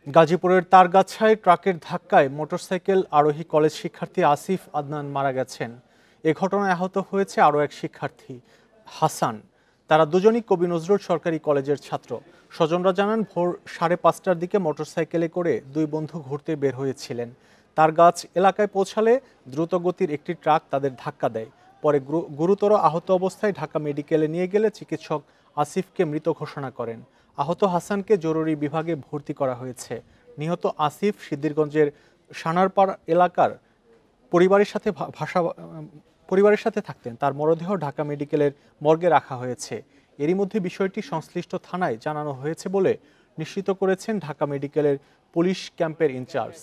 গাজীপুরের তারগাছায় ট্রাকের ধাক্কায় মোটরসাইকেল আরোহী কলেজ শিক্ষার্থী আসিফ আদনান মারা গেছেন। এ ঘটনায় আহত হয়েছে আরও এক শিক্ষার্থী হাসান। তারা দুজনই কবি নজরুল সরকারি কলেজের ছাত্র। স্বজনরা জানান, ভোর 5:30টার দিকে মোটরসাইকেলে করে দুই বন্ধু ঘুরতে বের হয়েছিলেন। তারগাছ এলাকায় পৌঁছালে দ্রুতগতির একটি ট্রাক তাদের ধাক্কা দেয়। পরে গুরুতর আহত অবস্থায় ঢাকা মেডিকেলে নিয়ে গেলে চিকিৎসক আসিফকে মৃত ঘোষণা করেন। আহত হাসানকে জরুরি বিভাগে ভর্তি করা হয়েছে। নিহত আসিফ সিদ্ধিরগঞ্জের সানারপাড় এলাকার পরিবারের সাথে থাকতেন। তার মরদেহ ঢাকা মেডিকেলের মর্গে রাখা হয়েছে। এরই মধ্যে বিষয়টি সংশ্লিষ্ট থানায় জানানো হয়েছে বলে নিশ্চিত করেছেন ঢাকা মেডিকেলের পুলিশ ক্যাম্পের ইনচার্জ।